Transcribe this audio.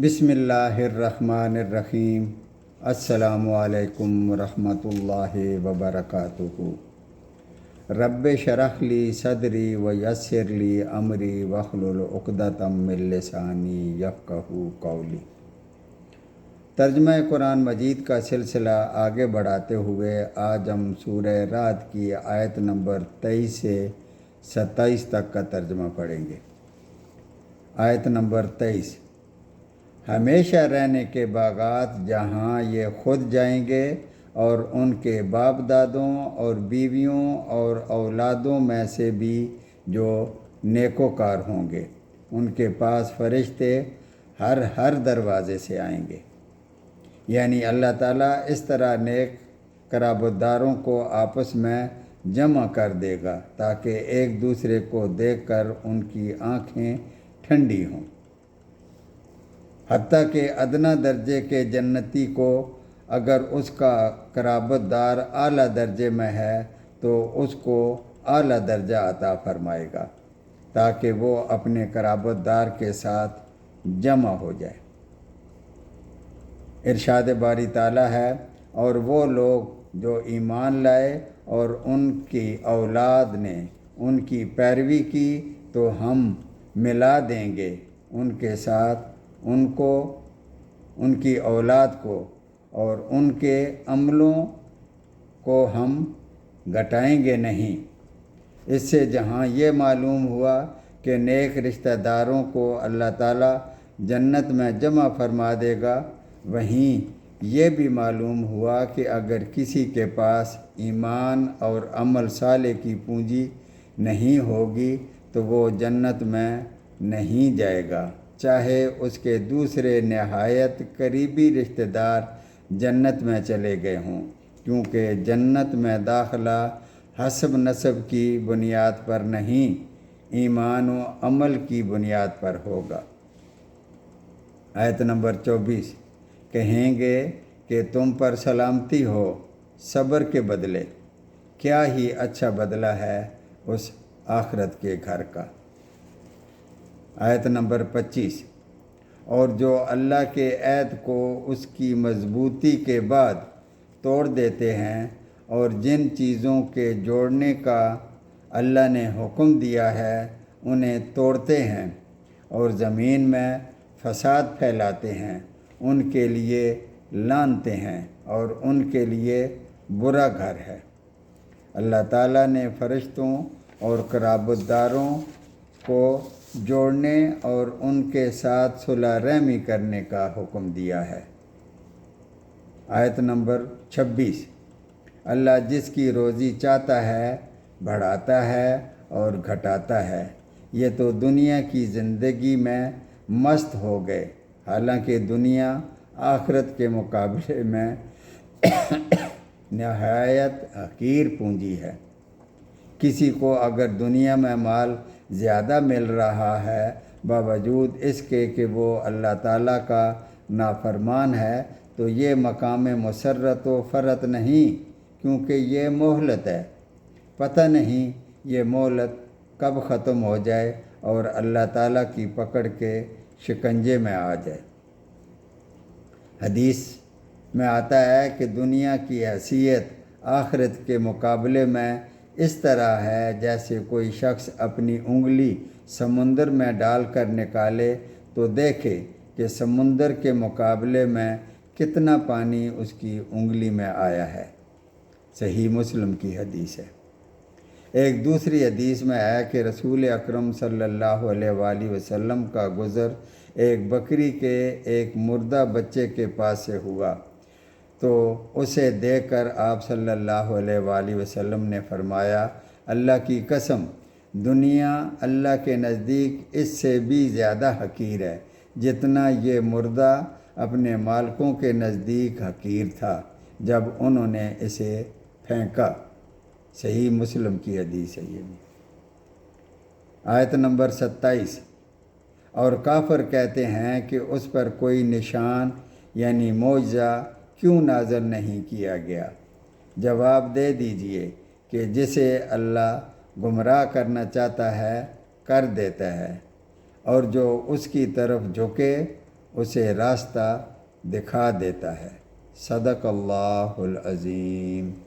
بسم اللہ الرحمن الرحیم۔ السلام علیکم ورحمۃ اللہ وبرکاتہ۔ رب شرح لی صدری ویسر لی امری واحلل عقدۃ من لسانی یفقہوا قولی۔ ترجمہ قرآن مجید کا سلسلہ آگے بڑھاتے ہوئے آج ہم سورہ رعد کی آیت نمبر 23 سے 27 تک کا ترجمہ پڑھیں گے۔ آیت نمبر 23۔ ہمیشہ رہنے کے باغات جہاں یہ خود جائیں گے اور ان کے باپ دادوں اور بیویوں اور اولادوں میں سے بھی جو نیکوکار ہوں گے، ان کے پاس فرشتے ہر دروازے سے آئیں گے۔ یعنی اللہ تعالیٰ اس طرح نیک قرابتداروں کو آپس میں جمع کر دے گا تاکہ ایک دوسرے کو دیکھ کر ان کی آنکھیں ٹھنڈی ہوں۔ حتیٰ کہ ادنا درجے کے جنتی کو اگر اس کا قرابت دار اعلیٰ درجے میں ہے تو اس کو اعلیٰ درجہ عطا فرمائے گا تاکہ وہ اپنے قرابت دار کے ساتھ جمع ہو جائے۔ ارشاد باری تعالیٰ ہے، اور وہ لوگ جو ایمان لائے اور ان کی اولاد نے ان کی پیروی کی تو ہم ملا دیں گے ان کے ساتھ ان کو، ان کی اولاد کو، اور ان کے عملوں کو ہم گھٹائیں گے نہیں۔ اس سے جہاں یہ معلوم ہوا کہ نیک رشتہ داروں کو اللہ تعالیٰ جنت میں جمع فرما دے گا، وہیں یہ بھی معلوم ہوا کہ اگر کسی کے پاس ایمان اور عمل صالح کی پونجی نہیں ہوگی تو وہ جنت میں نہیں جائے گا، چاہے اس کے دوسرے نہایت قریبی رشتہ دار جنت میں چلے گئے ہوں، کیونکہ جنت میں داخلہ حسب نسب کی بنیاد پر نہیں، ایمان و عمل کی بنیاد پر ہوگا۔ آیت نمبر 24۔ کہیں گے کہ تم پر سلامتی ہو صبر کے بدلے، کیا ہی اچھا بدلہ ہے اس آخرت کے گھر کا۔ آیت نمبر 25۔ اور جو اللہ کے عہد کو اس کی مضبوطی کے بعد توڑ دیتے ہیں اور جن چیزوں کے جوڑنے کا اللہ نے حکم دیا ہے انہیں توڑتے ہیں اور زمین میں فساد پھیلاتے ہیں، ان کے لیے لعنتیں ہیں اور ان کے لیے برا گھر ہے۔ اللہ تعالیٰ نے فرشتوں اور قرابت داروں کو جوڑنے اور ان کے ساتھ صلح رحمی کرنے کا حکم دیا ہے۔ آیت نمبر 26۔ اللہ جس کی روزی چاہتا ہے بڑھاتا ہے اور گھٹاتا ہے، یہ تو دنیا کی زندگی میں مست ہو گئے، حالانکہ دنیا آخرت کے مقابلے میں نہایت حقیر پونجی ہے۔ کسی کو اگر دنیا میں مال زیادہ مل رہا ہے باوجود اس کے کہ وہ اللہ تعالیٰ کا نافرمان ہے تو یہ مقام مسرت و فرت نہیں، کیونکہ یہ مہلت ہے، پتہ نہیں یہ مہلت کب ختم ہو جائے اور اللہ تعالیٰ کی پکڑ کے شکنجے میں آ جائے۔ حدیث میں آتا ہے کہ دنیا کی حیثیت آخرت کے مقابلے میں اس طرح ہے جیسے کوئی شخص اپنی انگلی سمندر میں ڈال کر نکالے تو دیکھے کہ سمندر کے مقابلے میں کتنا پانی اس کی انگلی میں آیا ہے۔ صحیح مسلم کی حدیث ہے۔ ایک دوسری حدیث میں ہے کہ رسول اکرم صلی اللہ علیہ وآلہ وسلم کا گزر ایک بکری کے ایک مردہ بچے کے پاس سے ہوا تو اسے دیکھ کر آپ صلی اللہ علیہ وآلہ وسلم نے فرمایا، اللہ کی قسم، دنیا اللہ کے نزدیک اس سے بھی زیادہ حقیر ہے جتنا یہ مردہ اپنے مالکوں کے نزدیک حقیر تھا جب انہوں نے اسے پھینکا۔ صحیح مسلم کی حدیث ہے یہ بھی۔ آیت نمبر 27۔ اور کافر کہتے ہیں کہ اس پر کوئی نشان یعنی معجزہ کیوں نازل نہیں کیا گیا؟ جواب دے دیجئے کہ جسے اللہ گمراہ کرنا چاہتا ہے کر دیتا ہے، اور جو اس کی طرف جھکے اسے راستہ دکھا دیتا ہے۔ صدق اللہ العظیم۔